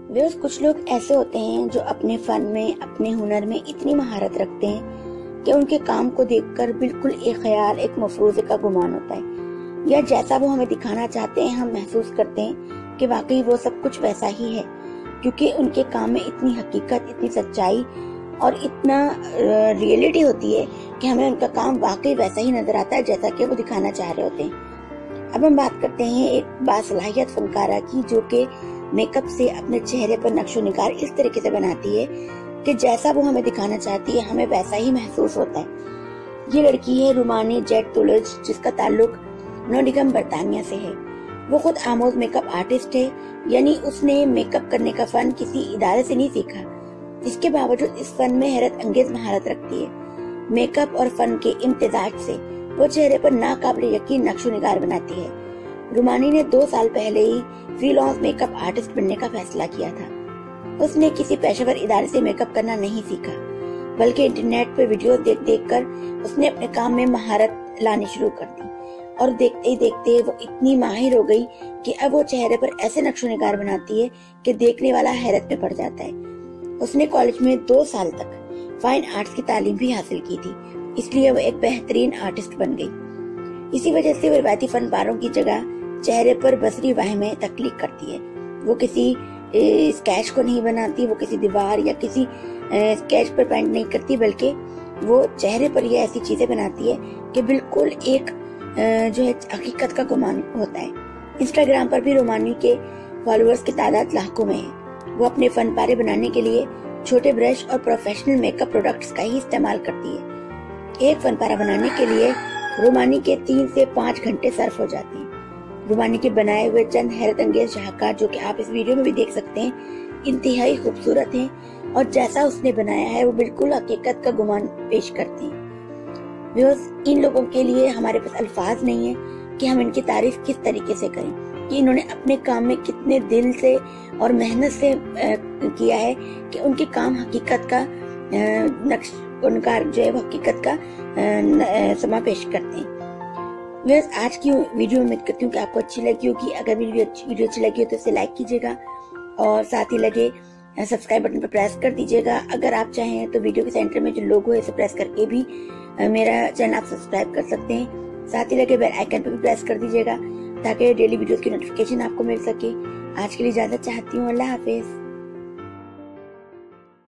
कुछ लोग ऐसे होते हैं जो अपने फन में, अपने हुनर में इतनी महारत रखते हैं कि उनके काम को देखकर बिल्कुल एक ख्याल, एक मफरूजे का गुमान होता है, या जैसा वो हमें दिखाना चाहते हैं हम महसूस करते हैं कि वाकई वो सब कुछ वैसा ही है, क्योंकि उनके काम में इतनी हकीकत, इतनी सच्चाई और इतना रियलिटी होती है कि हमें उनका काम वाकई वैसा ही नजर आता है जैसा कि वो दिखाना चाह रहे होते हैं। अब हम बात करते हैं एक बासलाहियत फनकारा की, जो कि मेकअप से अपने चेहरे पर नक्शो निगार इस तरीके से बनाती है कि जैसा वो हमें दिखाना चाहती है हमें वैसा ही महसूस होता है। ये लड़की है रुमानी जेट तुलज, जिसका ताल्लुक नोटिंघम बर्तानिया से है। वो खुद आमोज मेकअप आर्टिस्ट है, यानी उसने मेकअप करने का फन किसी इदारे से नहीं सीखा। इसके बावजूद इस फन में हैरत अंगेज महारत रखती है। मेकअप और फन के इम्तिजाज से वो चेहरे पर नाकाबिल यकीन नक्शो निगार बनाती है। रुमानी ने 2 साल पहले ही फ्रीलांस मेकअप आर्टिस्ट बनने का फैसला किया था। उसने किसी पेशेवर इदारे से मेकअप करना नहीं सीखा, बल्कि इंटरनेट पर वीडियो देख देख कर उसने अपने काम में महारत लानी शुरू कर दी, और देखते ही देखते वो इतनी माहिर हो गई कि अब वो चेहरे पर ऐसे नक्शो निगार बनाती है कि देखने वाला हैरत में पड़ जाता है। उसने कॉलेज में 2 साल तक फाइन आर्ट्स की तालीम भी हासिल की थी, इसलिए वो एक बेहतरीन आर्टिस्ट बन गई। इसी वजह से वो रिवायती फनकारों की जगह चेहरे पर बसरी वहमें तख्लीक करती है। वो किसी स्केच को नहीं बनाती, वो किसी दीवार या किसी स्केच पर पेंट नहीं करती, बल्कि वो चेहरे पर ये ऐसी चीजें बनाती है कि बिल्कुल एक जो है हकीकत का गुमान होता है। इंस्टाग्राम पर भी रोमानी के फॉलोअर्स की तादाद लाखों में है। वो अपने फन पारे बनाने के लिए छोटे ब्रश और प्रोफेशनल मेकअप प्रोडक्ट्स का ही इस्तेमाल करती है। एक फन पारा बनाने के लिए रोमानी के 3 से 5 घंटे सर्फ हो जाते हैं। रुमानी के बनाए हुए चंद हैरत अंगेज शाहकार, जो कि आप इस वीडियो में भी देख सकते हैं, इंतहाई खूबसूरत हैं और जैसा उसने बनाया है वो बिल्कुल हकीकत का गुमान पेश करते हैं। इन लोगों के लिए हमारे पास अल्फाज नहीं है कि हम इनकी तारीफ किस तरीके से करें कि इन्होंने अपने काम में कितने दिल से और मेहनत से किया है कि उनके काम हकीकत का नक्शा जो है वो हकीकत का समा पेश करते हैं। आज की वीडियो में उम्मीद करती हूँ कि आपको अच्छी लगी होगी। अगर वीडियो अच्छी लगी हो तो इसे लाइक कीजिएगा और साथ ही लगे सब्सक्राइब बटन पर प्रेस कर दीजिएगा। अगर आप चाहें तो वीडियो के सेंटर में जो लोगो है इसे प्रेस करके भी मेरा चैनल आप सब्सक्राइब कर सकते हैं। साथ ही लगे बेल आइकन पर भी प्रेस कर दीजिएगा ताकि डेली वीडियोस की नोटिफिकेशन आपको मिल सके। आज के लिए इजाजत चाहती हूँ। अल्लाह हाफिज।